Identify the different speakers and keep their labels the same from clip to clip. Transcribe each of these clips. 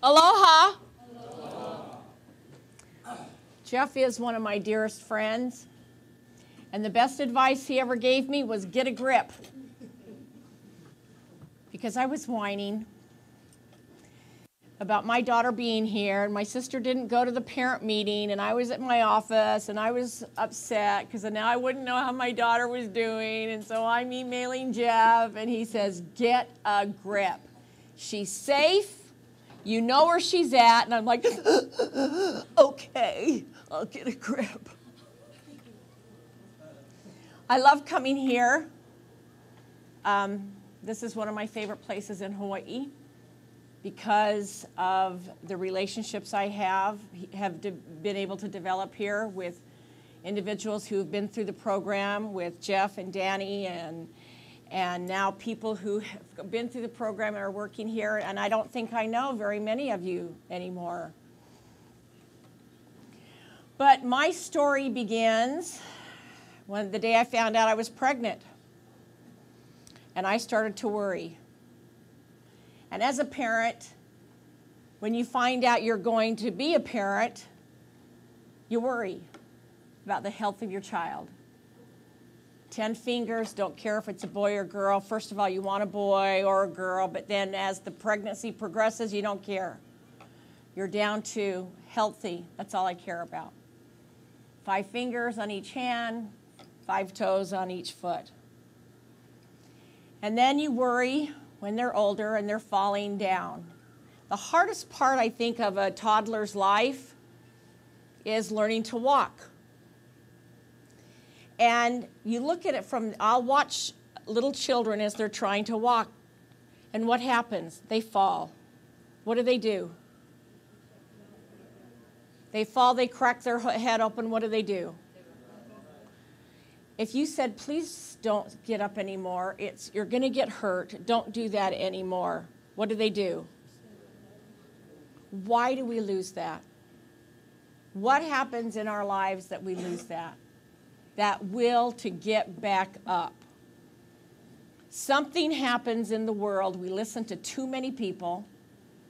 Speaker 1: Aloha. Aloha. Jeff is one of my dearest friends, and the best advice he ever gave me was get a grip, because I was whining about my daughter being here, and my sister didn't go to the parent meeting, and I was at my office, and I was upset because now I wouldn't know how my daughter was doing, and so I'm emailing Jeff, and he says, get a grip. She's safe. You know where she's at. And I'm like, okay, I'll get a grip. I love coming here. This is one of my favorite places in Hawaii because of the relationships I have been able to develop here with individuals who have been through the program, with Jeff and Danny, and now people who have been through the program and are working here, and I don't think I know very many of you anymore. But my story begins when the day I found out I was pregnant, and I started to worry. And as a parent, when you find out you're going to be a parent, you worry about the health of your child. 10 fingers, don't care if it's a boy or girl. First of all, you want a boy or a girl, but then as the pregnancy progresses, you don't care. You're down to healthy. That's all I care about. 5 fingers on each hand, 5 toes on each foot. And then you worry when they're older and they're falling down. The hardest part, I think, of a toddler's life is learning to walk. And you look at it from, I'll watch little children as they're trying to walk. And what happens? They fall. What do? They fall, they crack their head open. What do? If you said, please don't get up anymore, you're going to get hurt, don't do that anymore, what do? Why do we lose that? What happens in our lives that we lose that? That will to get back up. Something happens in the world. We listen to too many people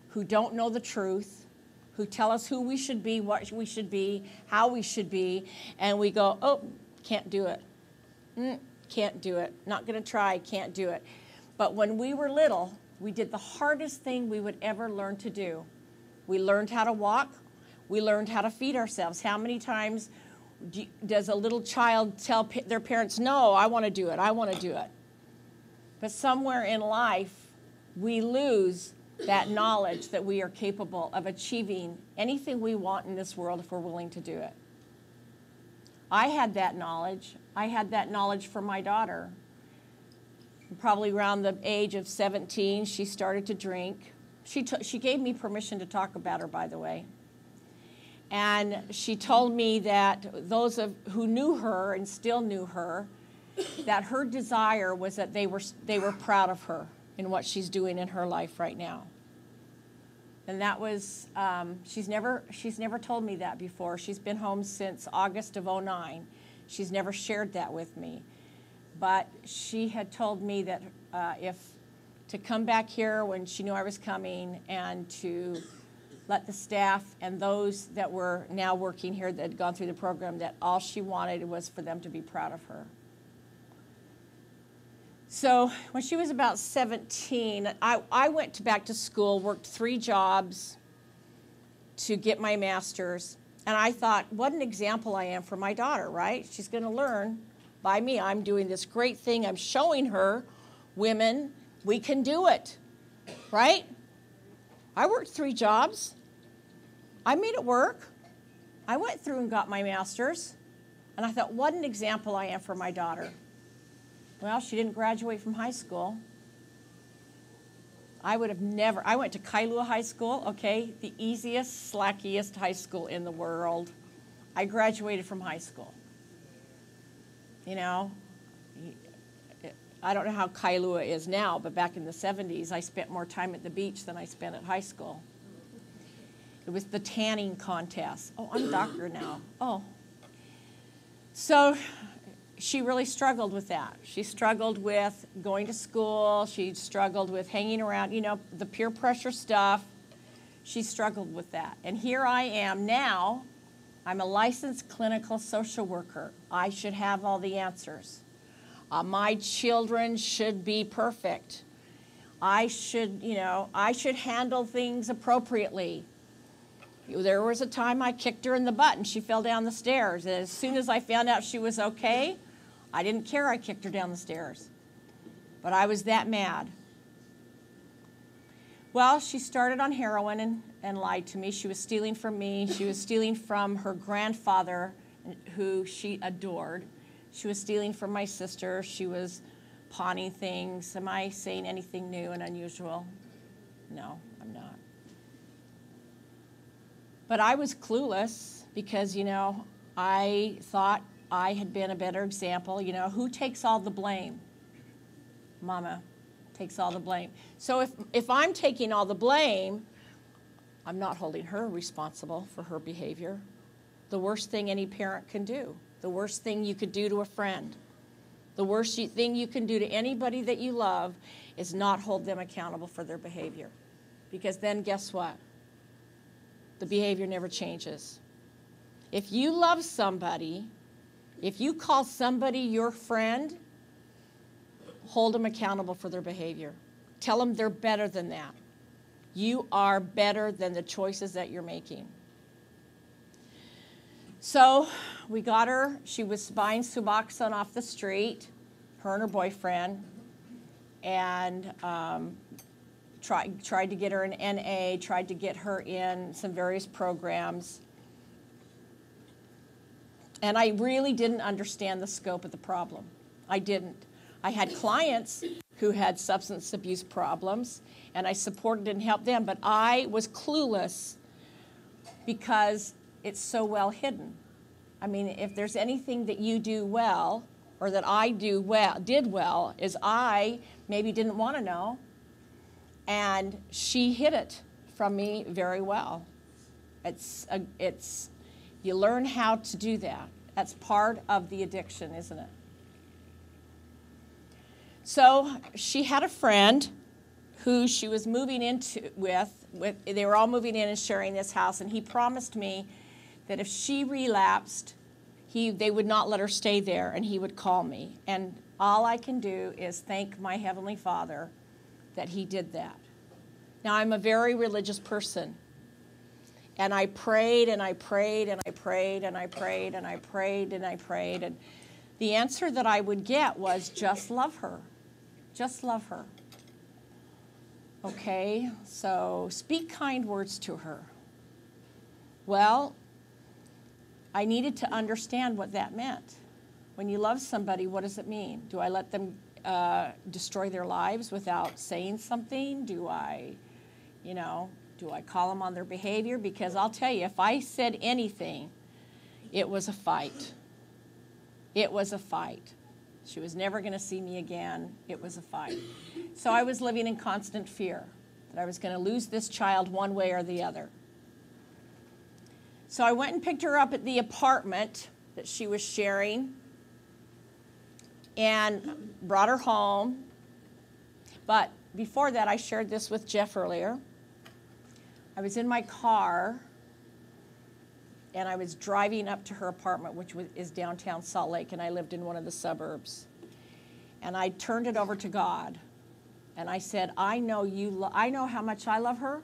Speaker 1: who don't know the truth, who tell us who we should be, what we should be, how we should be, and we go, oh, can't do it. Can't do it. Not going to try, can't do it. But when we were little, we did the hardest thing we would ever learn to do. We learned how to walk. We learned how to feed ourselves. How many times does a little child tell their parents, no, I want to do it, I want to do it? But somewhere in life, we lose that knowledge that we are capable of achieving anything we want in this world if we're willing to do it. I had that knowledge. I had that knowledge for my daughter. Probably around the age of 17, she started to drink. She gave me permission to talk about her, by the way. And she told me that those who knew her and still knew her, that her desire was that they were proud of her in what she's doing in her life right now. And that was, she's never told me that before. She's been home since August of '09. She's never shared that with me. But she had told me that to come back here when she knew I was coming, and to let the staff and those that were now working here that had gone through the program, that all she wanted was for them to be proud of her. So when she was about 17, I went back to school, worked 3 jobs to get my master's. And I thought, what an example I am for my daughter, right? She's going to learn by me. I'm doing this great thing. I'm showing her, women, we can do it, right? I worked 3 jobs. I made it work. I went through and got my master's. And I thought, what an example I am for my daughter. Well, she didn't graduate from high school. I would have never. I went to Kailua High School, okay, the easiest, slackiest high school in the world. I graduated from high school. You know, I don't know how Kailua is now, but back in the 70s, I spent more time at the beach than I spent at high school. It was the tanning contest. Oh, I'm a doctor now. Oh. So she really struggled with that. She struggled with going to school. She struggled with hanging around, you know, the peer pressure stuff. She struggled with that. And here I am now. I'm a licensed clinical social worker. I should have all the answers. My children should be perfect. I should handle things appropriately. There was a time I kicked her in the butt and she fell down the stairs. And as soon as I found out she was okay, I didn't care I kicked her down the stairs. But I was that mad. Well, she started on heroin and lied to me. She was stealing from me. She was stealing from her grandfather, who she adored. She was stealing from my sister. She was pawning things. Am I saying anything new and unusual? No, I'm not. But I was clueless because, I thought I had been a better example. Who takes all the blame? Mama takes all the blame. So if I'm taking all the blame, I'm not holding her responsible for her behavior. The worst thing any parent can do. The worst thing you could do to a friend. The worst thing you can do to anybody that you love is not hold them accountable for their behavior. Because then guess what? The behavior never changes. If you love somebody, if you call somebody your friend, hold them accountable for their behavior. Tell them they're better than that. You are better than the choices that you're making. So we got her. She was buying Suboxone off the street, her and her boyfriend, and tried to get her an NA, tried to get her in some various programs. And I really didn't understand the scope of the problem. I didn't. I had clients who had substance abuse problems, and I supported and helped them, but I was clueless because it's so well hidden. I mean, if there's anything that you do well, or that I did well, is I maybe didn't want to know, and she hid it from me very well. You learn how to do that. That's part of the addiction, isn't it? So she had a friend who she was moving into with they were all moving in and sharing this house, and he promised me that if she relapsed, they would not let her stay there, and he would call me. And all I can do is thank my Heavenly Father that he did that. Now, I'm a very religious person, and I prayed, and I prayed, and I prayed, and I prayed, and I prayed, and I prayed, and the answer that I would get was just love her. Just love her. Okay, so speak kind words to her. Well, I needed to understand what that meant. When you love somebody, what does it mean? Do I let them destroy their lives without saying something? Do I call them on their behavior? Because I'll tell you, if I said anything, it was a fight. It was a fight. She was never going to see me again. It was a fight. So I was living in constant fear that I was going to lose this child one way or the other. So I went and picked her up at the apartment that she was sharing and brought her home. But before that, I shared this with Jeff earlier. I was in my car, and I was driving up to her apartment, which is downtown Salt Lake, and I lived in one of the suburbs. And I turned it over to God, and I said, I know how much I love her,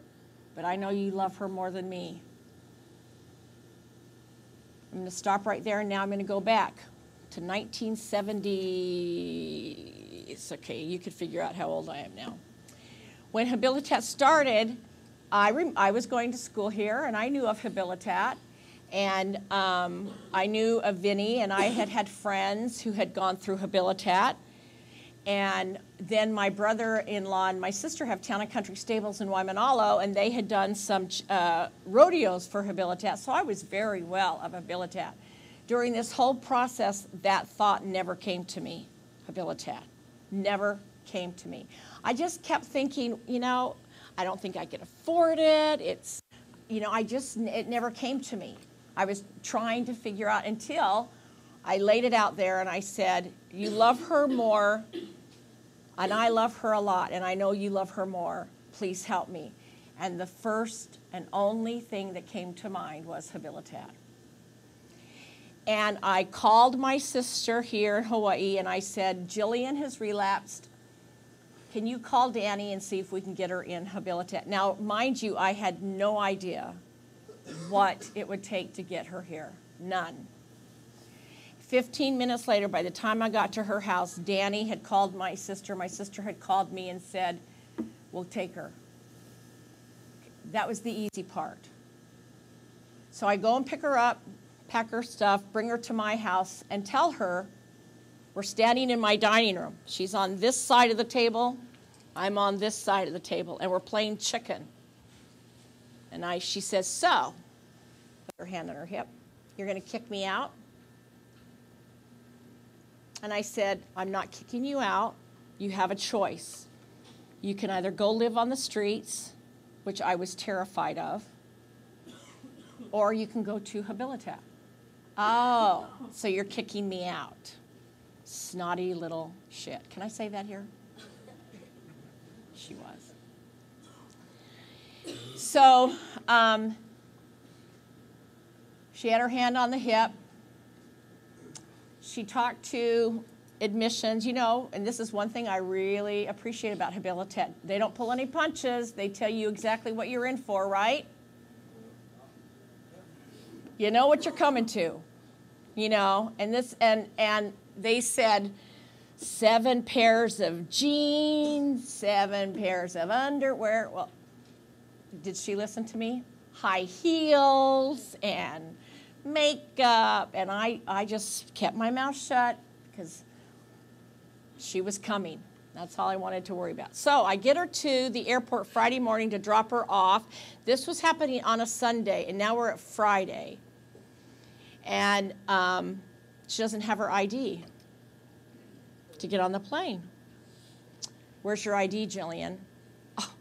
Speaker 1: but I know you love her more than me. I'm going to stop right there, and now I'm going to go back to 1970. It's okay, you could figure out how old I am now. When Habilitat started, I was going to school here, and I knew of Habilitat. And I knew of Vinny, and I had friends who had gone through Habilitat. And then my brother-in-law and my sister have Town and Country Stables in Waimanalo, and they had done some rodeos for Habilitat. So I was very well of Habilitat. During this whole process, that thought never came to me, Habilitat. Never came to me. I just kept thinking, I don't think I could afford it. It never came to me. I was trying to figure out until I laid it out there and I said, you love her more, and I love her a lot, and I know you love her more. Please help me. And the first and only thing that came to mind was Habilitat. And I called my sister here in Hawaii and I said, Jillian has relapsed. Can you call Danny and see if we can get her in Habilitat? Now, mind you, I had no idea what it would take to get her here. None. 15 minutes later, by the time I got to her house, Danny had called my sister. My sister had called me and said, we'll take her. That was the easy part. So I go and pick her up, pack her stuff, bring her to my house, and tell her we're standing in my dining room. She's on this side of the table. I'm on this side of the table, and we're playing chicken. And she says, so, put her hand on her hip, you're going to kick me out? And I said, I'm not kicking you out. You have a choice. You can either go live on the streets, which I was terrified of, or you can go to Habilitat. Oh, so you're kicking me out. Snotty little shit. Can I say that here? She was. So she had her hand on the hip. She talked to admissions, you know, and this is one thing I really appreciate about Habilitat. They don't pull any punches. They tell you exactly what you're in for, right? You know what you're coming to, you know, and they said 7 pairs of jeans, 7 pairs of underwear. Well, did she listen to me? High heels and makeup, and I just kept my mouth shut because she was coming. That's all I wanted to worry about. So I get her to the airport Friday morning to drop her off. This was happening on a Sunday, and now we're at Friday. And she doesn't have her ID to get on the plane. Where's your ID, Jillian? Oh,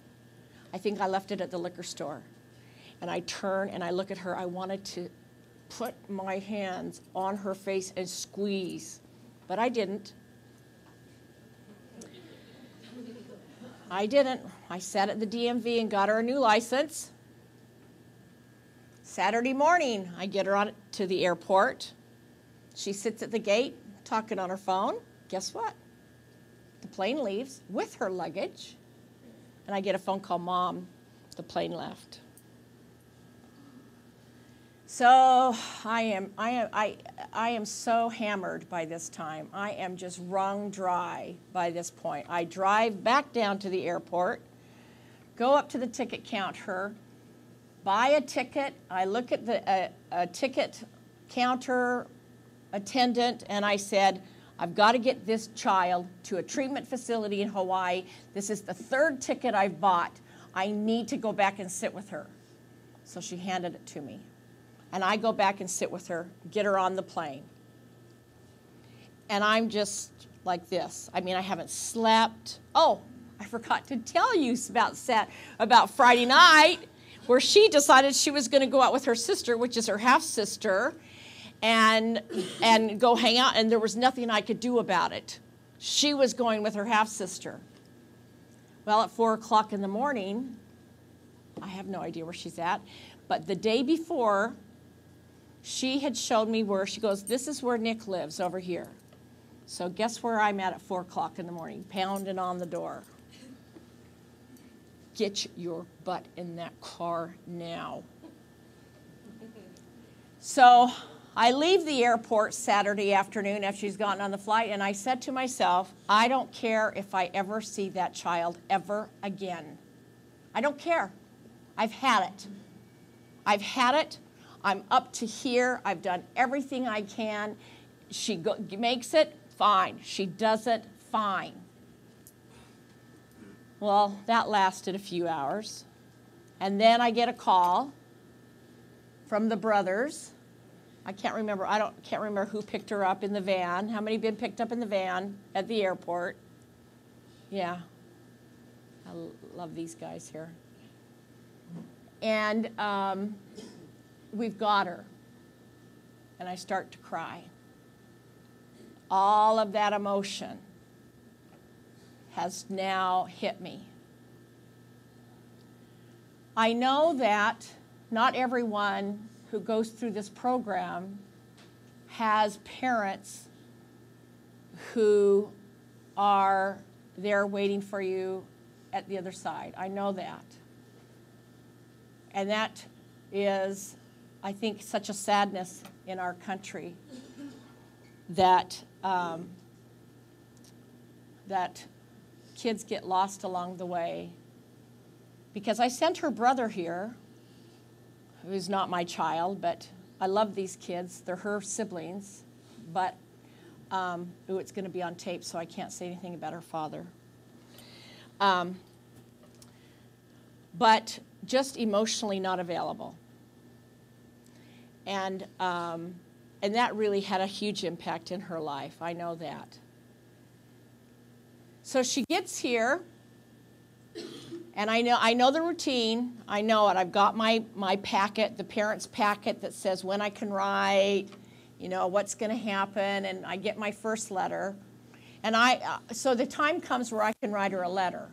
Speaker 1: I think I left it at the liquor store. And I turn and I look at her. I wanted to put my hands on her face and squeeze, but I didn't. I didn't. I sat at the DMV and got her a new license. Saturday morning, I get her on to the airport. She sits at the gate talking on her phone. Guess what? The plane leaves with her luggage, and I get a phone call, Mom, the plane left. So I am so hammered by this time. I am just wrung dry by this point. I drive back down to the airport, go up to the ticket counter, buy a ticket. I look at the ticket counter attendant, and I said, I've got to get this child to a treatment facility in Hawaii. This is the 3rd ticket I've bought. I need to go back and sit with her. So she handed it to me. And I go back and sit with her, get her on the plane. And I'm just like this. I mean, I haven't slept. Oh, I forgot to tell you about Friday night, where she decided she was going to go out with her sister, which is her half-sister, and go hang out, and there was nothing I could do about it. She was going with her half-sister. Well, at 4 o'clock in the morning, I have no idea where she's at, but the day before, she had showed me where, she goes, this is where Nick lives, over here. So guess where I'm at 4 o'clock in the morning, pounding on the door. Get your butt in that car now. So I leave the airport Saturday afternoon after she's gotten on the flight, and I said to myself, I don't care if I ever see that child ever again. I don't care. I've had it. I've had it. I'm up to here. I've done everything I can. She makes it, fine. She doesn't, fine. Well, that lasted a few hours. And then I get a call from the brothers. I can't remember who picked her up in the van. How many been picked up in the van at the airport? Yeah. I love these guys here. And we've got her. And I start to cry. All of that emotion has now hit me. I know that not everyone who goes through this program has parents who are there waiting for you at the other side. I know that. And that is, I think, such a sadness in our country that that kids get lost along the way. Because I sent her brother here, who's not my child, but I love these kids. They're her siblings, but it's going to be on tape, so I can't say anything about her father. But just emotionally not available. And that really had a huge impact in her life. I know that. So she gets here, and I know the routine. I know it. I've got my packet, the parents' packet that says when I can write, you know, what's going to happen, and I get my first letter. And so the time comes where I can write her a letter.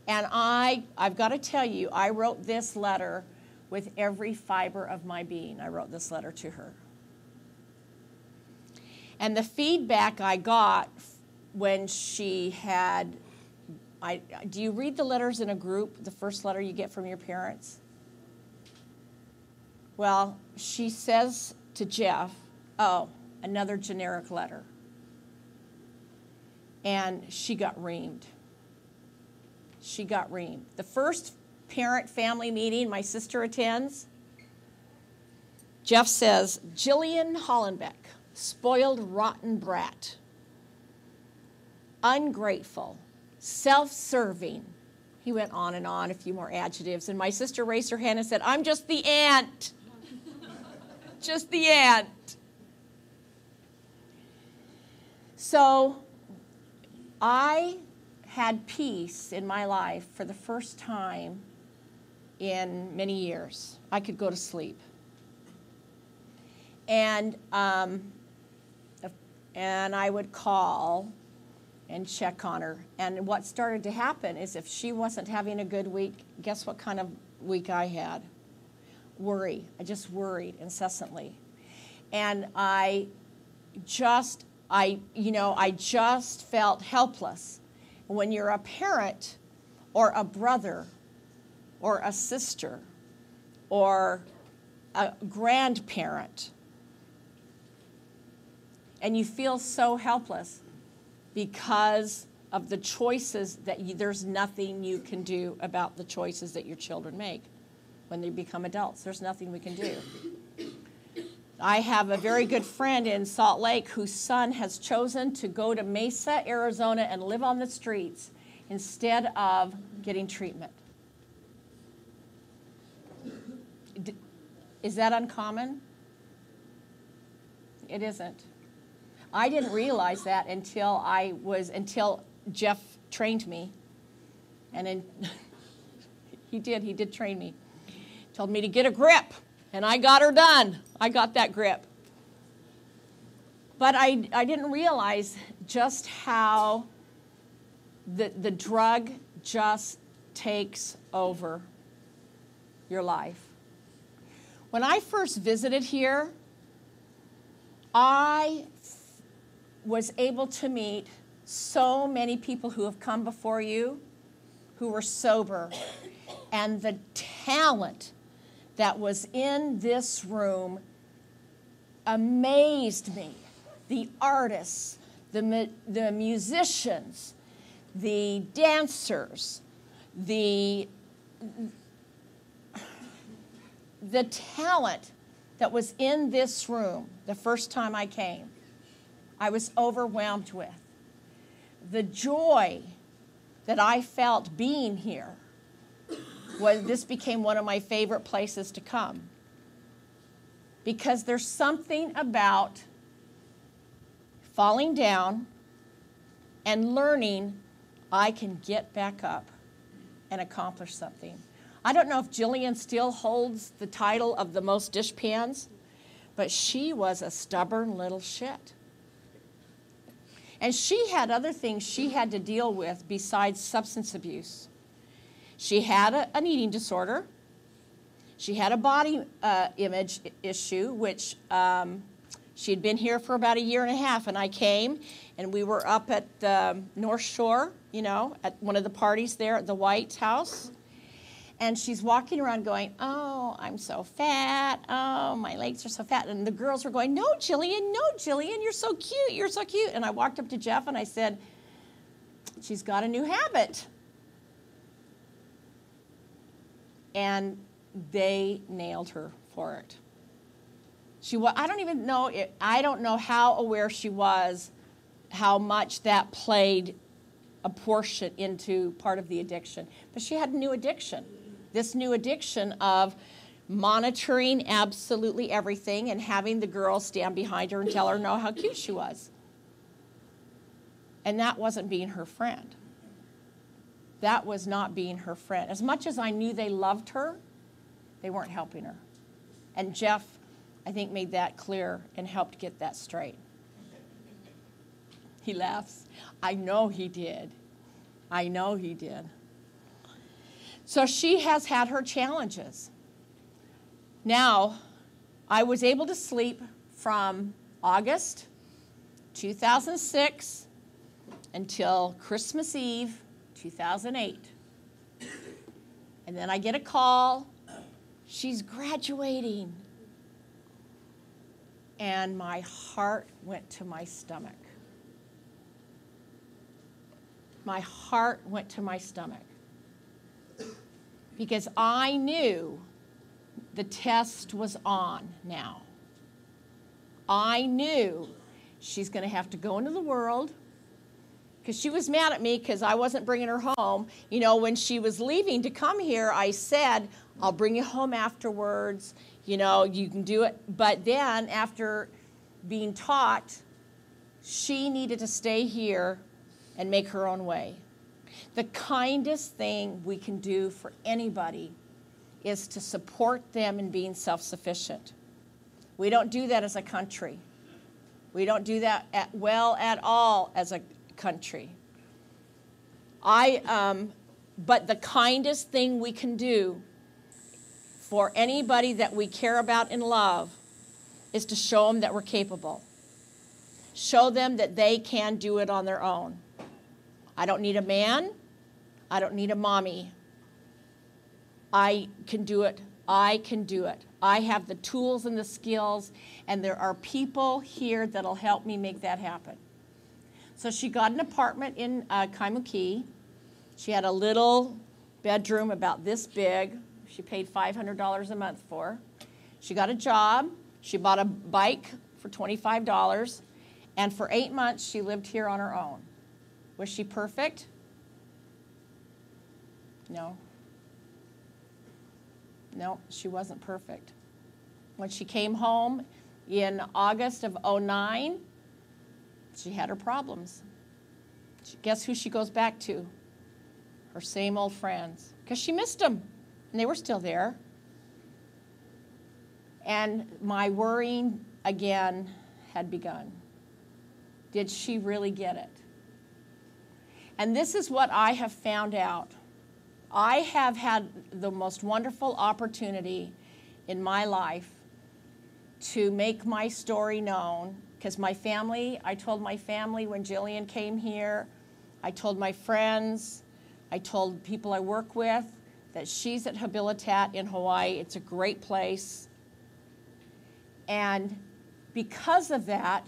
Speaker 1: And I've got to tell you, I wrote this letter with every fiber of my being. I wrote this letter to her. And the feedback I got when she had, do you read the letters in a group, the first letter you get from your parents? Well, she says to Jeff, oh, another generic letter. And she got reamed. She got reamed. The first parent-family meeting my sister attends, Jeff says, Jillian Hollenbeck, spoiled, rotten brat, ungrateful, self-serving. He went on and on, a few more adjectives, and my sister raised her hand and said, I'm just the aunt. Just the aunt. So I had peace in my life for the first time in many years. I could go to sleep. And I would call and check on her. And what started to happen is if she wasn't having a good week, guess what kind of week I had? Worry. I just worried incessantly. And I just felt helpless. When you're a parent or a brother or a sister or a grandparent, and you feel so helpless because of the choices that there's nothing you can do about the choices that your children make when they become adults. There's nothing we can do. I have a very good friend in Salt Lake whose son has chosen to go to Mesa, Arizona, and live on the streets instead of getting treatment. Is that uncommon? It isn't. I didn't realize that until Jeff trained me. And he did train me. Told me to get a grip. And I got her done. I got that grip. But I didn't realize just how the drug just takes over your life. When I first visited here, I was able to meet so many people who have come before you who were sober. And the talent that was in this room amazed me. The artists, the musicians, the dancers, the talent that was in this room the first time I came, I was overwhelmed with. The joy that I felt being here. This became one of my favorite places to come. Because there's something about falling down and learning I can get back up and accomplish something. I don't know if Gillian still holds the title of the most dishpans, but she was a stubborn little shit. And she had other things she had to deal with besides substance abuse. She had an eating disorder. She had a body image issue, which she had been here for about 1.5 years, and I came, and we were up at the North Shore, you know, at one of the parties there at the White House. And she's walking around going, oh, I'm so fat. Oh, my legs are so fat. And the girls were going, no, Jillian, you're so cute. You're so cute. And I walked up to Jeff and I said, she's got a new habit. And they nailed her for it. I don't know how aware she was, how much that played a portion into part of the addiction. But she had a new addiction. This new addiction of monitoring absolutely everything and having the girls stand behind her and tell her how cute she was. And that wasn't being her friend. That was not being her friend. As much as I knew they loved her, they weren't helping her. And Jeff, I think, made that clear and helped get that straight. He laughs. I know he did. I know he did. So she has had her challenges. Now, I was able to sleep from August 2006 until Christmas Eve 2008. And then I get a call. She's graduating. And my heart went to my stomach. My heart went to my stomach. Because I knew the test was on now. I knew she's going to have to go into the world, because she was mad at me because I wasn't bringing her home. You know, when she was leaving to come here, I said, I'll bring you home afterwards. You know, you can do it. But then after being taught, she needed to stay here and make her own way. The kindest thing we can do for anybody is to support them in being self-sufficient. We don't do that as a country. We don't do that at all as a country. But the kindest thing we can do for anybody that we care about and love is to show them that we're capable. Show them that they can do it on their own. I don't need a man. I don't need a mommy. I can do it. I can do it. I have the tools and the skills, and there are people here that'll help me make that happen. So she got an apartment in Kaimuki. She had a little bedroom about this big. She paid $500 a month for. She got a job. She bought a bike for $25. And for 8 months, she lived here on her own. Was she perfect? No. No, she wasn't perfect. When she came home in August of '09, she had her problems. Guess who she goes back to? Her same old friends. Because she missed them, and they were still there. And my worrying again had begun. Did she really get it? And this is what I have found out. I have had the most wonderful opportunity in my life to make my story known, because my family, I told my family when Jillian came here, I told my friends, I told people I work with that she's at Habilitat in Hawaii. It's a great place. And because of that,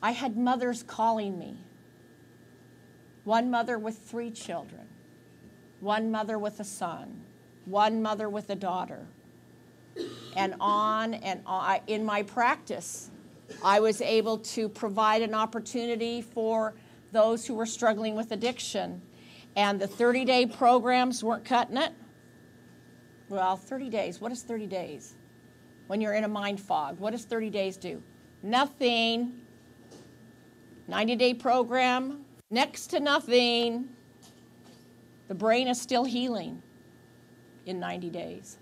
Speaker 1: I had mothers calling me. One mother with 3 children, one mother with a son, one mother with a daughter, and on and on. In my practice, I was able to provide an opportunity for those who were struggling with addiction. And the 30-day programs weren't cutting it. Well, 30 days, what is 30 days? When you're in a mind fog, what does 30 days do? Nothing. 90-day program, next to nothing. The brain is still healing in 90 days.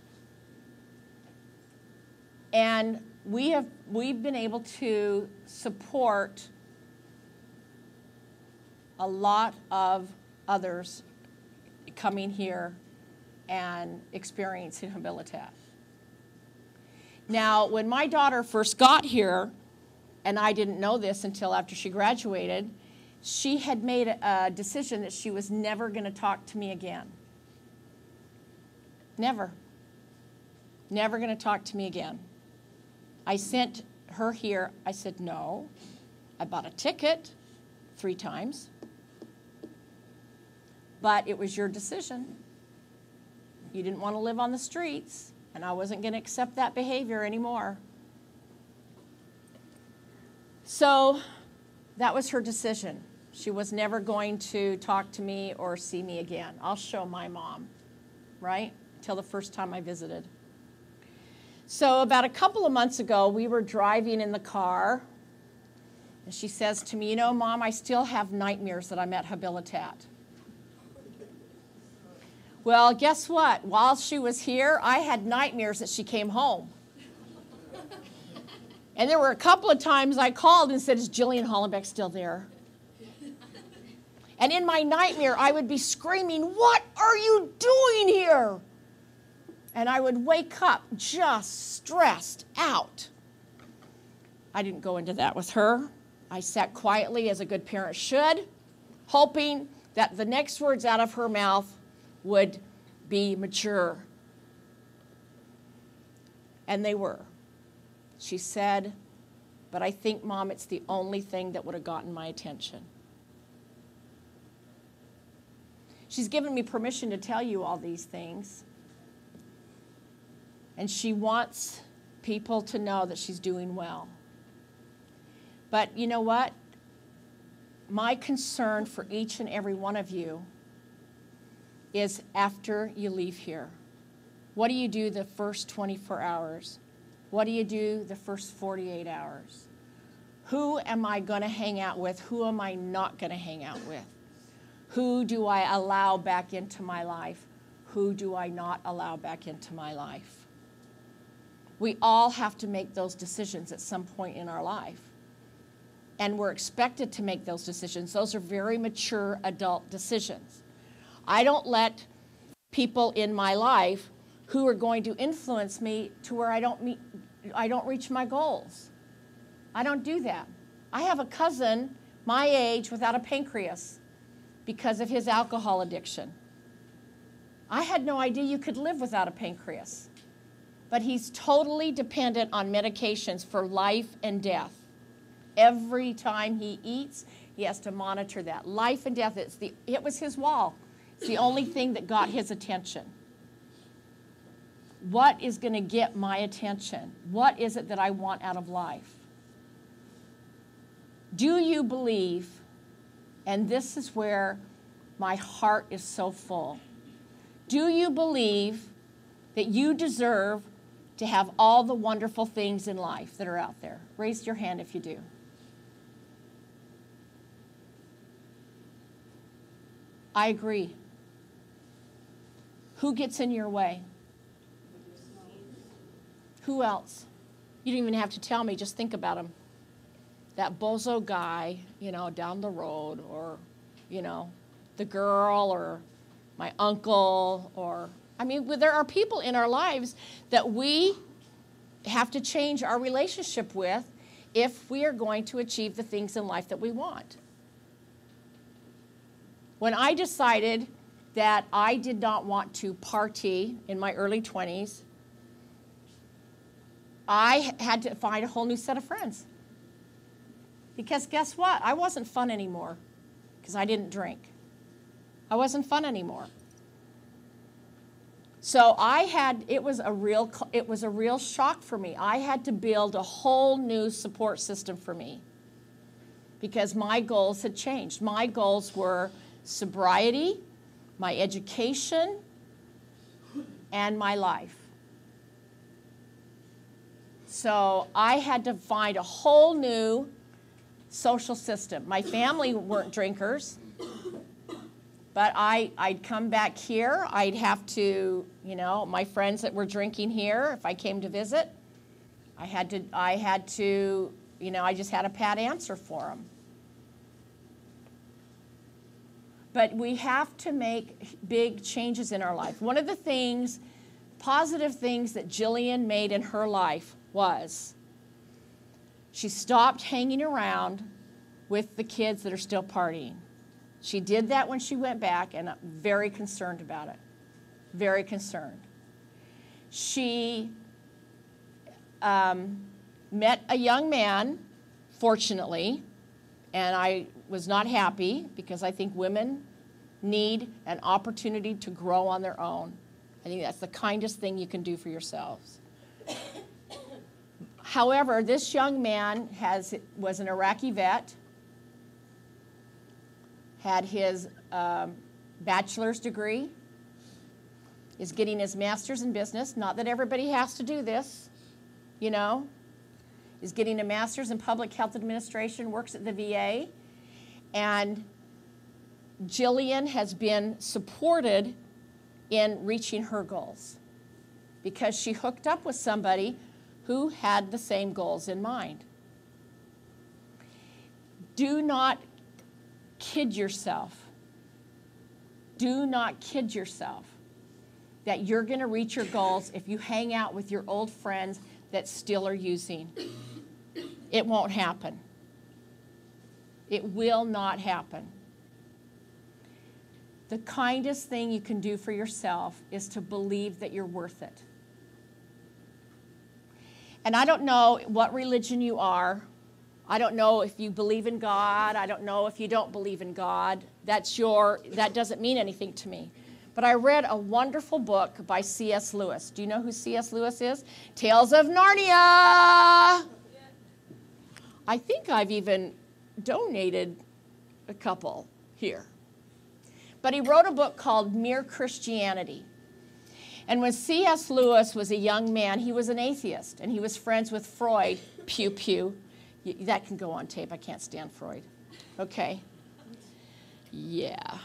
Speaker 1: And we've been able to support a lot of others coming here and experiencing Habilitat. Now, when my daughter first got here, and I didn't know this until after she graduated, she had made a decision that she was never going to talk to me again. Never. Never going to talk to me again. I sent her here. I said, no. I bought a ticket 3 times. But it was your decision. You didn't want to live on the streets, and I wasn't going to accept that behavior anymore. So that was her decision. She was never going to talk to me or see me again. I'll show my mom, right? Till the first time I visited. So about a couple of months ago, we were driving in the car, and she says to me, you know, Mom, I still have nightmares that I'm at Habilitat. Well, guess what? While she was here, I had nightmares that she came home. And there were a couple of times I called and said, is Jillian Hollenbeck still there? And in my nightmare, I would be screaming, what are you doing here? And I would wake up just stressed out. I didn't go into that with her. I sat quietly as a good parent should, hoping that the next words out of her mouth would be mature. And they were. She said, but I think, Mom, it's the only thing that would have gotten my attention. She's given me permission to tell you all these things. And she wants people to know that she's doing well. But you know what? My concern for each and every one of you is after you leave here. What do you do the first 24 hours? What do you do the first 48 hours? Who am I going to hang out with? Who am I not going to hang out with? Who do I allow back into my life? Who do I not allow back into my life? We all have to make those decisions at some point in our life. And we're expected to make those decisions. Those are very mature adult decisions. I don't let people in my life who are going to influence me to where I don't reach my goals. I don't do that. I have a cousin my age without a pancreas because of his alcohol addiction. I had no idea you could live without a pancreas. But he's totally dependent on medications for life and death. Every time he eats, he has to monitor that. Life and death, it was his wall. It's the only thing that got his attention. What is going to get my attention? What is it that I want out of life? Do you believe, and this is where my heart is so full, do you believe that you deserve to have all the wonderful things in life that are out there? Raise your hand if you do. I agree. Who gets in your way? Who else? You don't even have to tell me, just think about him. That bozo guy, down the road, or, the girl, or my uncle, or, there are people in our lives that we have to change our relationship with if we are going to achieve the things in life that we want. When I decided that I did not want to party in my early 20s, I had to find a whole new set of friends. Because guess what? I wasn't fun anymore because I didn't drink. I wasn't fun anymore. So it was a real shock for me. I had to build a whole new support system for me because my goals had changed. My goals were sobriety, my education, and my life. So I had to find a whole new social system. My family weren't drinkers, but I'd come back here. I'd have to, my friends that were drinking here, if I came to visit, I just had a pat answer for them. But we have to make big changes in our life. One of the things, positive things that Jillian made in her life was she stopped hanging around with the kids that are still partying. She did that when she went back, and I'm very concerned about it. Very concerned. She met a young man, fortunately, and I was not happy because I think women need an opportunity to grow on their own. I think that's the kindest thing you can do for yourselves. However, this young man was an Iraqi vet, had his bachelor's degree, is getting his master's in business. Not that everybody has to do this, you know. Is getting a master's in public health administration, works at the VA. And Jillian has been supported in reaching her goals because she hooked up with somebody who had the same goals in mind. Do not kid yourself. Do not kid yourself that you're going to reach your goals if you hang out with your old friends that still are using. It won't happen. It will not happen. The kindest thing you can do for yourself is to believe that you're worth it. And I don't know what religion you are. I don't know if you believe in God. I don't know if you don't believe in God. That doesn't mean anything to me. But I read a wonderful book by C.S. Lewis. Do you know who C.S. Lewis is? Tales of Narnia. I think I've even donated a couple here. But he wrote a book called Mere Christianity. And when C.S. Lewis was a young man, he was an atheist, and he was friends with Freud. Pew, pew. That can go on tape. I can't stand Freud. Okay. Yeah.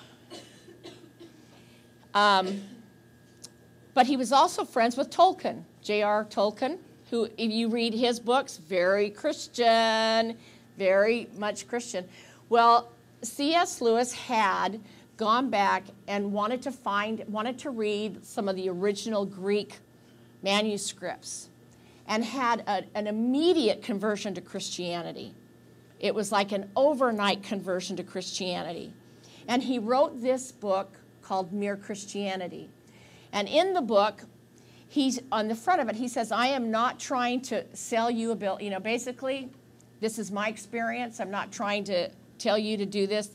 Speaker 1: But he was also friends with Tolkien, J.R. Tolkien, who, if you read his books, very Christian, very much Christian. Well, C.S. Lewis had gone back and wanted to read some of the original Greek manuscripts and had an immediate conversion to Christianity. It was like an overnight conversion to Christianity. And he wrote this book called Mere Christianity. And in the book, he's on the front of it, he says, I am not trying to sell you a bill. You know, basically, this is my experience. I'm not trying to tell you to do this.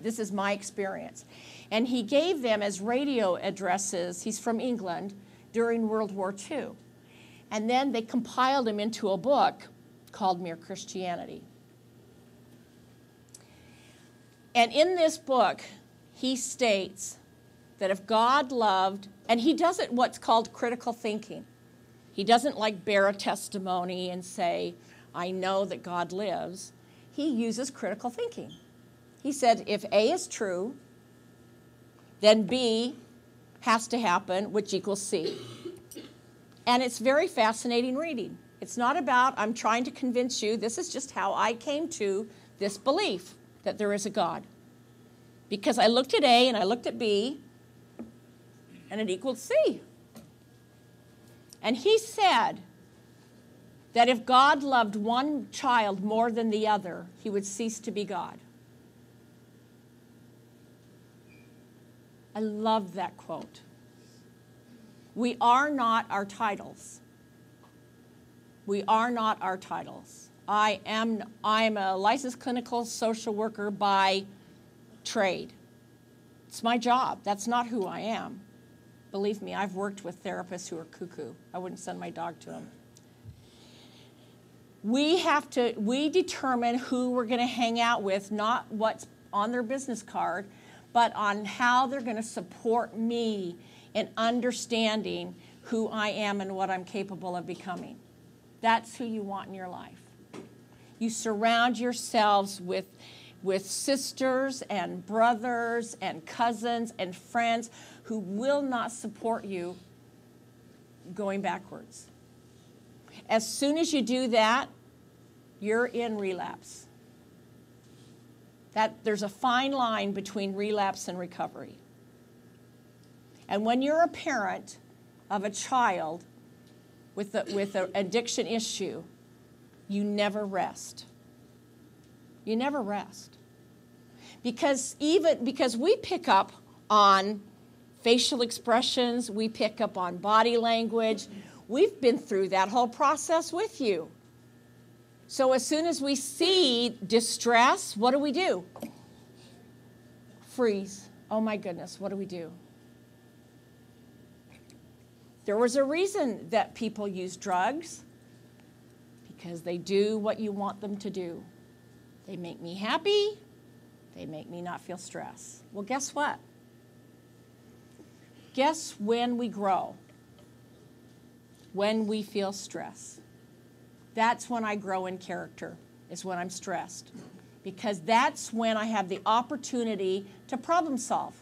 Speaker 1: This is my experience. And he gave them as radio addresses. He's from England during World War II. And then they compiled them into a book called Mere Christianity. And in this book, he states that if God loved, and he does it what's called critical thinking. He doesn't like bear a testimony and say, I know that God lives. He uses critical thinking. He said, if A is true, then B has to happen, which equals C. And it's very fascinating reading. It's not about, I'm trying to convince you, this is just how I came to this belief that there is a God. Because I looked at A and I looked at B, and it equaled C. And he said that if God loved one child more than the other, he would cease to be God. I love that quote. We are not our titles. We are not our titles. I am a licensed clinical social worker by trade. It's my job. That's not who I am. Believe me, I've worked with therapists who are cuckoo. I wouldn't send my dog to them. We determine who we're going to hang out with, not what's on their business card, but on how they're going to support me in understanding who I am and what I'm capable of becoming. That's who you want in your life. You surround yourselves with sisters and brothers and cousins and friends who will not support you going backwards. As soon as you do that, you're in relapse. That there's a fine line between relapse and recovery. And when you're a parent of a child with an addiction issue, you never rest. You never rest. Because we pick up on facial expressions, we pick up on body language. We've been through that whole process with you. So as soon as we see distress, what do? Freeze. Oh my goodness, what do we do? There was a reason that people use drugs, because they do what you want them to do. They make me happy. They make me not feel stress. Well, guess what? Guess when we grow? When we feel stress. That's when I grow in character, is when I'm stressed. Because that's when I have the opportunity to problem solve.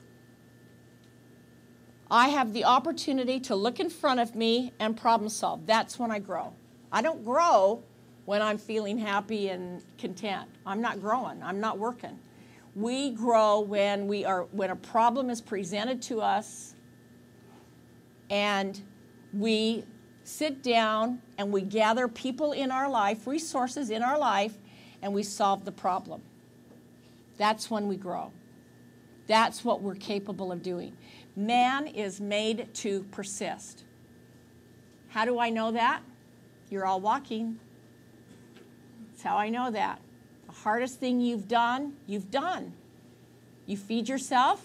Speaker 1: I have the opportunity to look in front of me and problem solve. That's when I grow. I don't grow when I'm feeling happy and content. I'm not growing. I'm not working. We grow when a problem is presented to us and we sit down and we gather people in our life, resources in our life, and we solve the problem. That's when we grow. That's what we're capable of doing. Man is made to persist. How do I know that? You're all walking. That's how I know that. The hardest thing you've done, you've done. You feed yourself,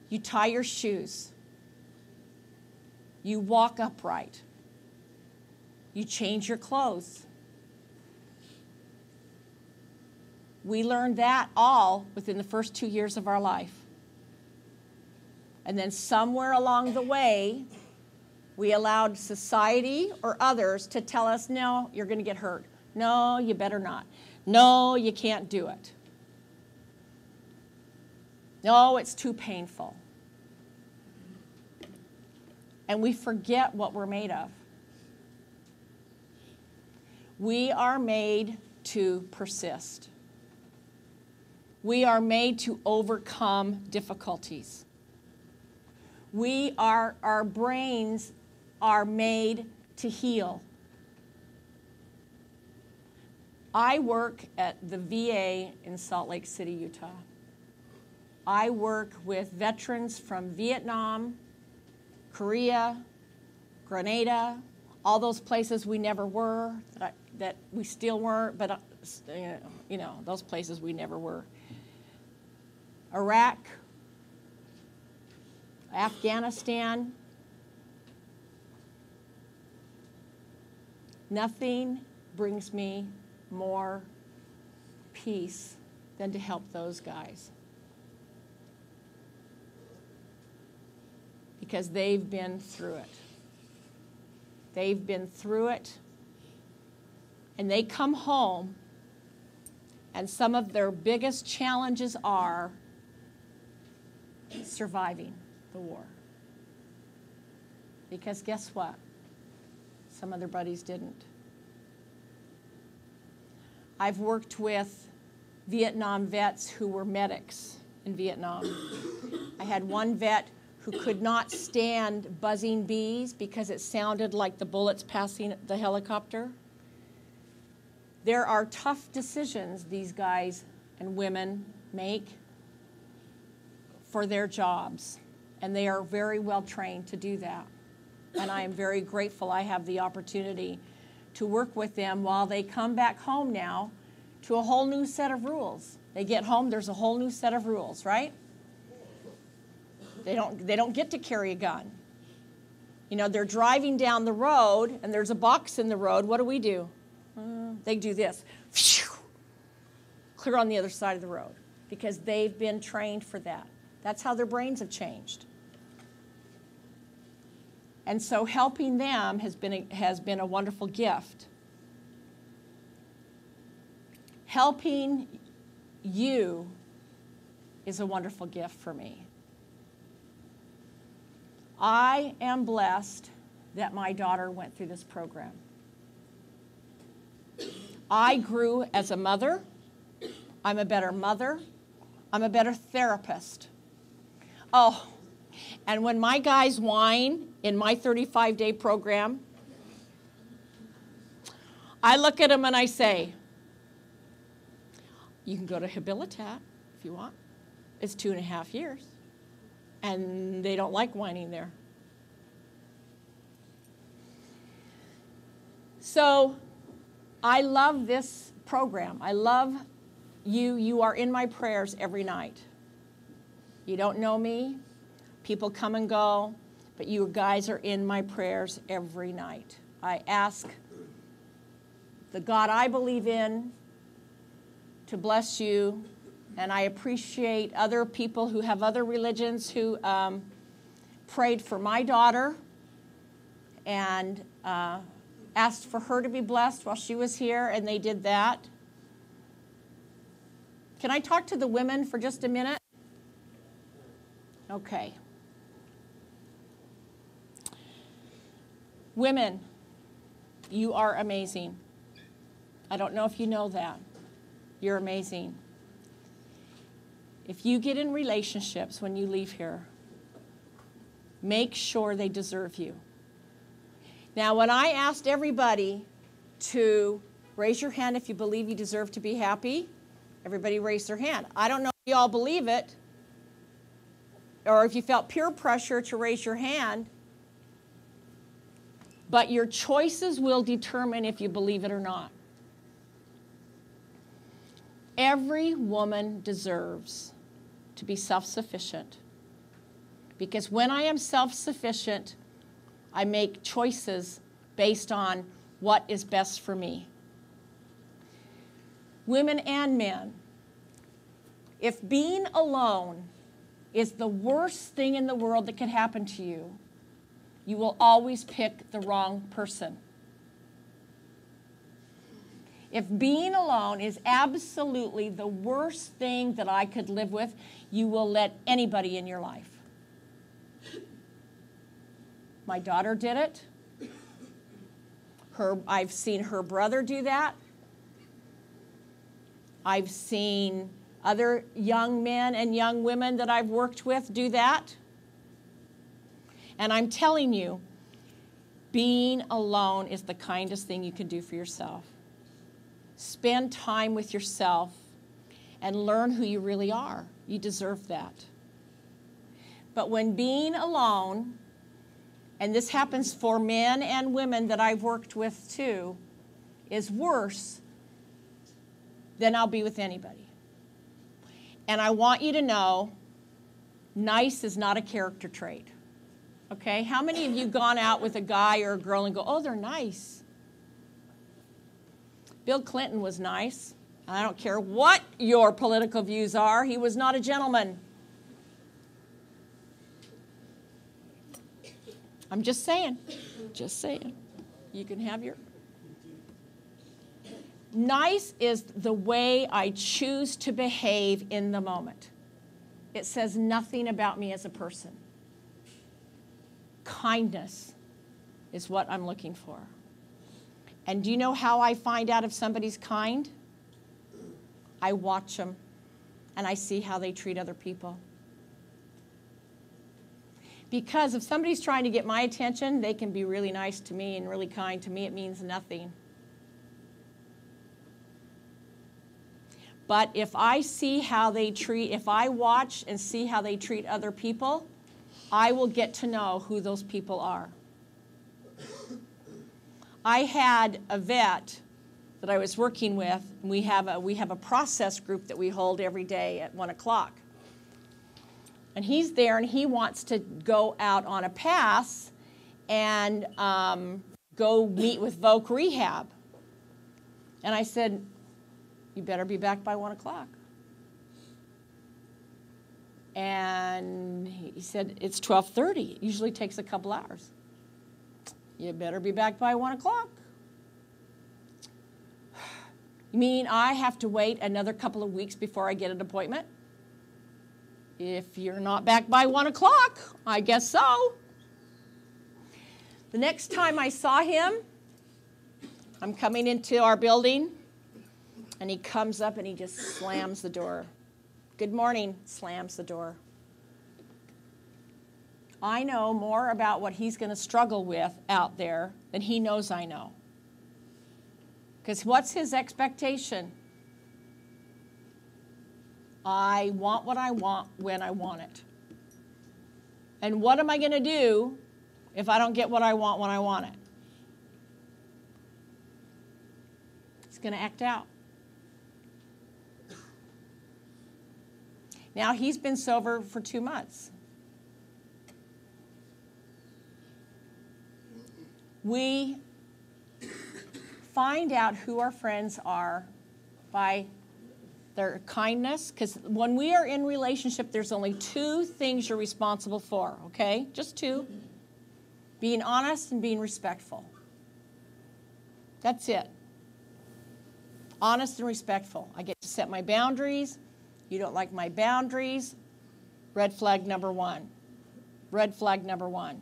Speaker 1: you tie your shoes, you walk upright, you change your clothes. We learned that all within the first 2 years of our life. And then somewhere along the way, we allowed society or others to tell us, no, you're going to get hurt. No, you better not. No, you can't do it. No, it's too painful. And we forget what we're made of. We are made to persist. We are made to overcome difficulties. Our brains are made to heal. I work at the VA in Salt Lake City, Utah. I work with veterans from Vietnam, Korea, Grenada, all those places we never were, that we still weren't, but those places we never were. Iraq, Afghanistan. Nothing brings me more peace than to help those guys. Because they've been through it. They've been through it. And they come home, and some of their biggest challenges are surviving the war. Because guess what? Some of their buddies didn't. I've worked with Vietnam vets who were medics in Vietnam. I had one vet who could not stand buzzing bees because it sounded like the bullets passing the helicopter. There are tough decisions these guys and women make for their jobs, and they are very well trained to do that. And I am very grateful I have the opportunity to work with them while they come back home now to a whole new set of rules. They get home, there's a whole new set of rules, right? They don't get to carry a gun. You know, they're driving down the road and there's a box in the road. What do? They do this. Clear on the other side of the road because they've been trained for that. That's how their brains have changed. And so helping them has been a wonderful gift. Helping you is a wonderful gift for me. I am blessed that my daughter went through this program. I grew as a mother. I'm a better mother. I'm a better therapist. Oh, and when my guys whine in my 35-day program, I look at them and I say, you can go to Habilitat if you want. It's 2.5 years. And they don't like whining there. So I love this program. I love you. You are in my prayers every night. You don't know me. People come and go. But you guys are in my prayers every night. I ask the God I believe in to bless you. And I appreciate other people who have other religions who prayed for my daughter and asked for her to be blessed while she was here, and they did that. Can I talk to the women for just a minute? Okay. Women, you are amazing. I don't know if you know that. You're amazing. If you get in relationships when you leave here, make sure they deserve you. Now, when I asked everybody to raise your hand if you believe you deserve to be happy, everybody raised their hand. I don't know if you all believe it, or if you felt peer pressure to raise your hand, but your choices will determine if you believe it or not. Every woman deserves to be self-sufficient, because when I am self-sufficient, I make choices based on what is best for me. Women and men, if being alone is the worst thing in the world that could happen to you, you will always pick the wrong person. If being alone is absolutely the worst thing that I could live with, you will let anybody in your life. My daughter did it. I've seen her brother do that. I've seen other young men and young women that I've worked with do that. And I'm telling you, being alone is the kindest thing you can do for yourself. Spend time with yourself and learn who you really are. You deserve that. But when being alone, and this happens for men and women that I've worked with too, is worse, then I'll be with anybody. And I want you to know, nice is not a character trait. Okay? How many of you gone out with a guy or a girl and go, oh, they're nice? Bill Clinton was nice. I don't care what your political views are. He was not a gentleman. I'm just saying. Just saying. You can have your... Nice is the way I choose to behave in the moment. It says nothing about me as a person. Kindness is what I'm looking for. And do you know how I find out if somebody's kind? I watch them, and I see how they treat other people. Because if somebody's trying to get my attention, they can be really nice to me and really kind to me. It means nothing. But if I see how they treat, if I watch and see how they treat other people, I will get to know who those people are. I had a vet that I was working with. And we have a process group that we hold every day at 1 o'clock. And he's there, and he wants to go out on a pass and go meet with Voc Rehab. And I said, you better be back by 1 o'clock. And he said, it's 12:30. It usually takes a couple hours. You better be back by 1 o'clock. You mean I have to wait another couple of weeks before I get an appointment? If you're not back by 1 o'clock, I guess so. The next time I saw him, I'm coming into our building, And he comes up and he just slams the door. Good morning, slams the door. I know more about what he's going to struggle with out there than he knows I know. Because what's his expectation? I want what I want when I want it. And what am I going to do if I don't get what I want when I want it? He's going to act out. Now, he's been sober for 2 months. We find out who our friends are by their kindness, because when we are in relationship, there's only 2 things you're responsible for, okay? Just 2. Being honest and being respectful. That's it. Honest and respectful. I get to set my boundaries. You don't like my boundaries. Red flag number 1. Red flag number 1.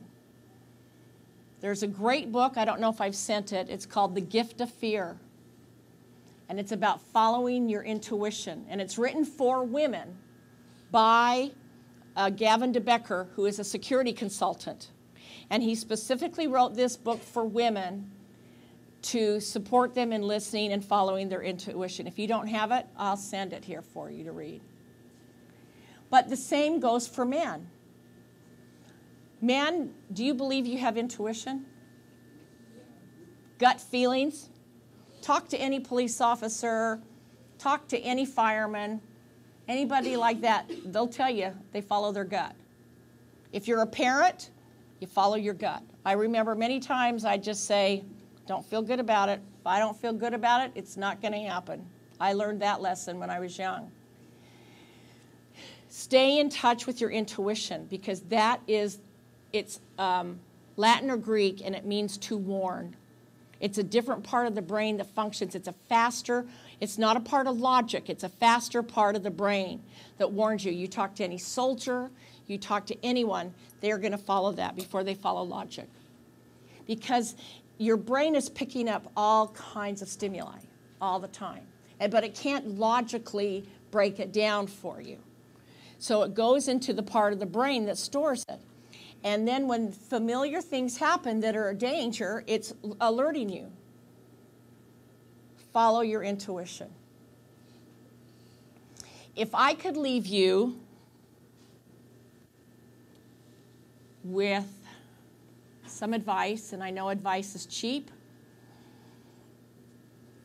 Speaker 1: There's a great book, I don't know if I've sent it, it's called The Gift of Fear. And it's about following your intuition. And it's written for women by Gavin DeBecker, who is a security consultant. And he specifically wrote this book for women to support them in listening and following their intuition. If you don't have it, I'll send it here for you to read. But the same goes for men. Men, do you believe you have intuition? Gut feelings? Talk to any police officer, talk to any fireman, anybody like that. They'll tell you they follow their gut. If you're a parent, you follow your gut. I remember many times I'd just say, don't feel good about it. If I don't feel good about it, it's not going to happen. I learned that lesson when I was young. Stay in touch with your intuition, because that is, it's Latin or Greek, and it means to warn. It's a different part of the brain that functions. It's a faster, it's not a part of logic. It's a faster part of the brain that warns you. You talk to any soldier, you talk to anyone, they're going to follow that before they follow logic. Because your brain is picking up all kinds of stimuli all the time. But it can't logically break it down for you. So it goes into the part of the brain that stores it. And then when familiar things happen that are a danger, it's alerting you. Follow your intuition. If I could leave you with some advice, and I know advice is cheap,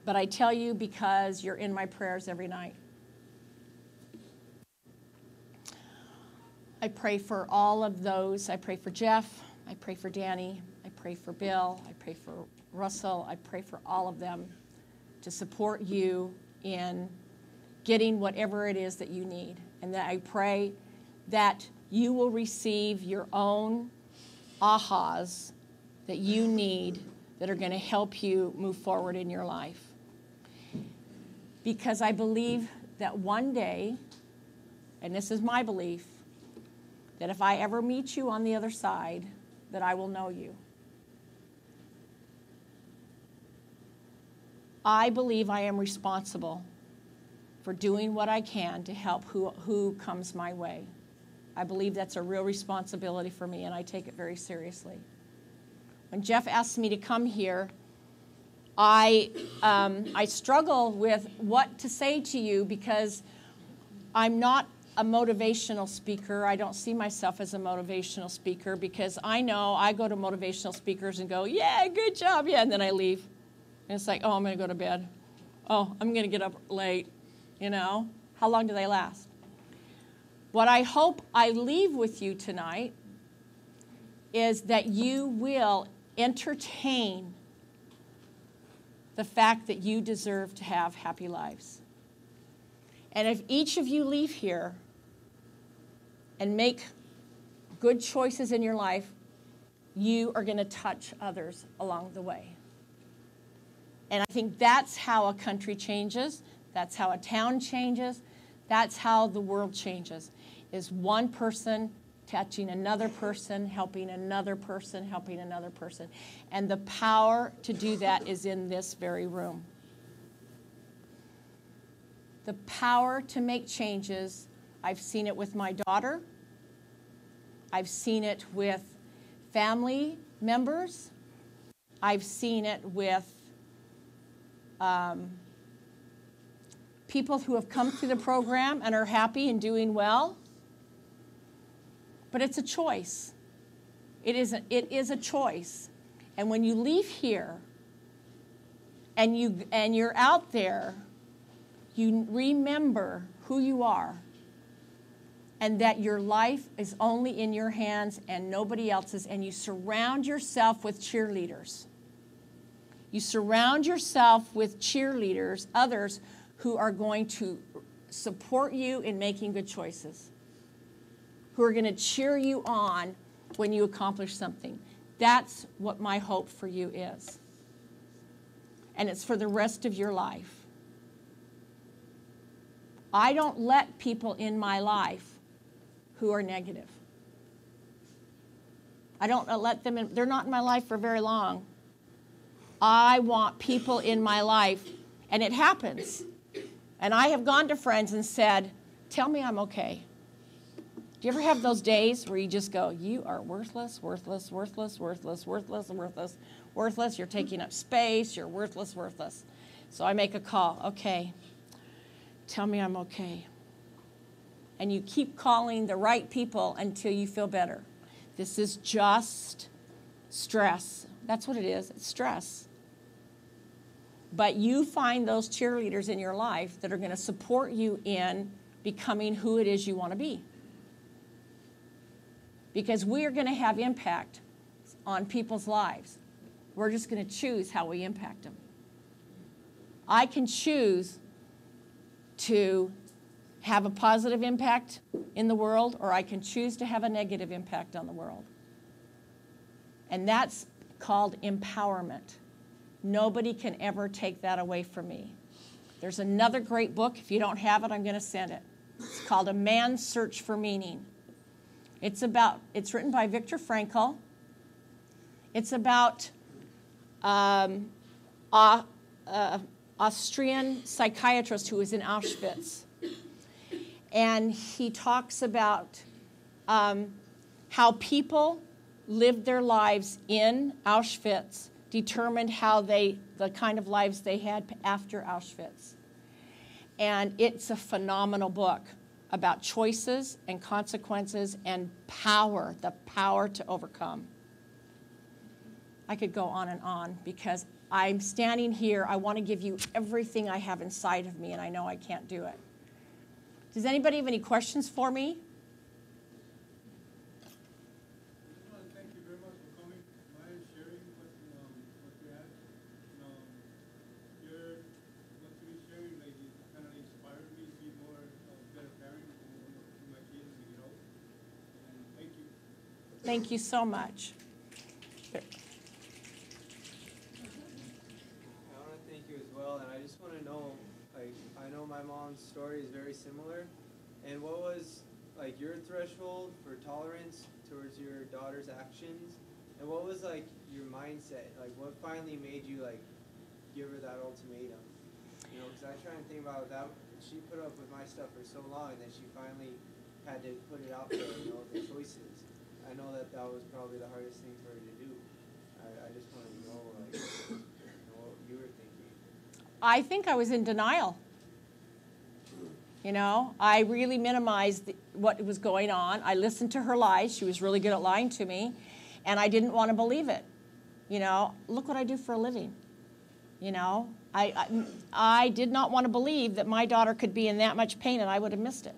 Speaker 1: but I tell you because you're in my prayers every night. I pray for all of those. I pray for Jeff. I pray for Danny. I pray for Bill. I pray for Russell. I pray for all of them to support you in getting whatever it is that you need. And that I pray that you will receive your own ahas that you need that are going to help you move forward in your life. Because I believe that one day, and this is my belief, that if I ever meet you on the other side, that I will know you. I believe I am responsible for doing what I can to help who comes my way. I believe that's a real responsibility for me, and I take it very seriously. When Jeff asked me to come here, I struggle with what to say to you, because I'm not a motivational speaker. I don't see myself as a motivational speaker, because I know I go to motivational speakers and go, yeah, good job, yeah, and then I leave. And it's like, oh, I'm going to go to bed. Oh, I'm going to get up late, you know. How long do they last? What I hope I leave with you tonight is that you will entertain the fact that you deserve to have happy lives. And if each of you leave here and make good choices in your life, you are going to touch others along the way. And I think that's how a country changes. That's how a town changes. That's how the world changes, is one person touching another person, helping another person, helping another person. And the power to do that is in this very room. the power to make changes. I've seen it with my daughter. I've seen it with family members. I've seen it with people who have come through the program and are happy and doing well. But it's a choice. It is a choice. And when you leave here and you're out there, you remember who you are and that your life is only in your hands and nobody else's, and you surround yourself with cheerleaders. You surround yourself with cheerleaders, others who are going to support you in making good choices, who are going to cheer you on when you accomplish something. That's what my hope for you is. And it's for the rest of your life. I don't let people in my life who are negative. I don't let them in. They're not in my life for very long. I want people in my life, and it happens. And I have gone to friends and said, tell me I'm okay. Do you ever have those days where you just go, you are worthless, worthless, worthless, worthless, worthless, worthless, worthless. You're taking up space. You're worthless, worthless. So I make a call. Okay. Tell me I'm okay. And you keep calling the right people until you feel better. This is just stress. That's what it is. It's stress. But you find those cheerleaders in your life that are going to support you in becoming who it is you want to be. Because we are going to have impact on people's lives. We're just going to choose how we impact them. I can choose to have a positive impact in the world, or I can choose to have a negative impact on the world. And that's called empowerment. Nobody can ever take that away from me. There's another great book. If you don't have it, I'm going to send it. It's called A Man's Search for Meaning. It's written by Viktor Frankl. It's about Austrian psychiatrist who was in Auschwitz. And he talks about how people lived their lives in Auschwitz determined the kind of lives they had after Auschwitz. And it's a phenomenal book about choices and consequences and power, the power to overcome. I could go on and on because I'm standing here. I want to give you everything I have inside of me, and I know I can't do it. Does anybody have any questions for me?
Speaker 2: Thank you very much for coming by and sharing what you had. What you're sharing, like, it kind of inspired me to be more better parent to my kids, you know. And thank you.
Speaker 1: Thank you so much.
Speaker 3: I want to thank you as well, and I just want to know, like, I know my mom's story is very similar, and what was, like, your threshold for tolerance towards your daughter's actions, and what was, like, your mindset? Like, what finally made you, like, give her that ultimatum? You know, because I try and think about that. She put up with my stuff for so long that she finally had to put it out there, you know, the choices. I know that was probably the hardest thing for her to do. I just want to know, like, you know, what you were thinking.
Speaker 1: I think I was in denial. You know, I really minimized what was going on. I listened to her lies. She was really good at lying to me, and I didn't want to believe it. You know, look what I do for a living. You know, I did not want to believe that my daughter could be in that much pain and I would have missed it.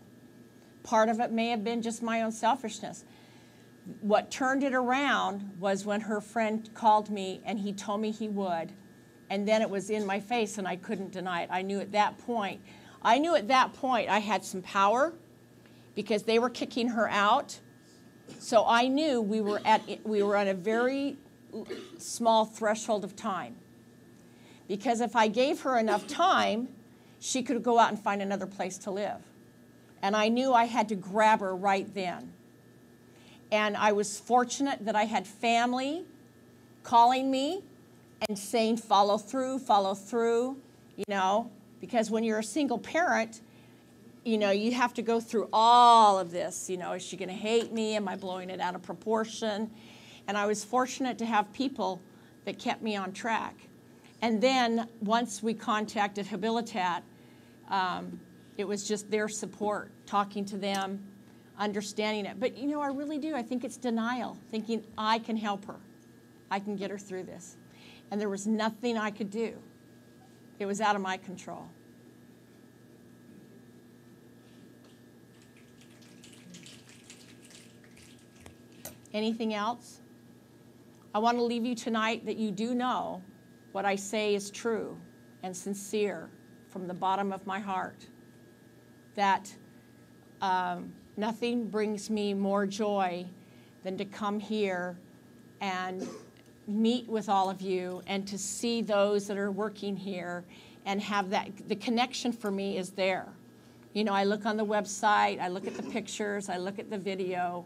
Speaker 1: Part of it may have been just my own selfishness. What turned it around was when her friend called me and he told me he would, and then it was in my face and I couldn't deny it. I knew at that point I had some power because they were kicking her out. So I knew we were on a very small threshold of time. Because if I gave her enough time, she could go out and find another place to live. And I knew I had to grab her right then. And I was fortunate that I had family calling me and saying, follow through, you know. Because when you're a single parent, you know, you have to go through all of this. You know, is she going to hate me? Am I blowing it out of proportion? And I was fortunate to have people that kept me on track. And then once we contacted Habilitat, it was just their support, talking to them, understanding it. But, you know, I really do. I think it's denial, thinking I can help her. I can get her through this. And there was nothing I could do. It was out of my control. Anything else? I want to leave you tonight that you do know what I say is true and sincere from the bottom of my heart. That nothing brings me more joy than to come here and meet with all of you and to see those that are working here and have that. The connection for me is there. You know, I look on the website, I look at the pictures, I look at the video,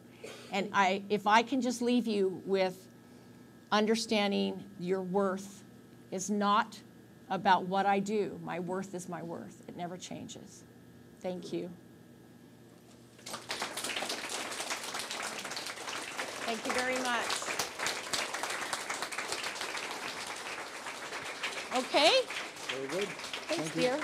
Speaker 1: and if I can just leave you with understanding your worth is not about what I do. My worth is my worth. It never changes. Thank you. Thank you very much. Okay?
Speaker 4: Very good.
Speaker 1: Thanks,
Speaker 4: Thank you.
Speaker 1: dear.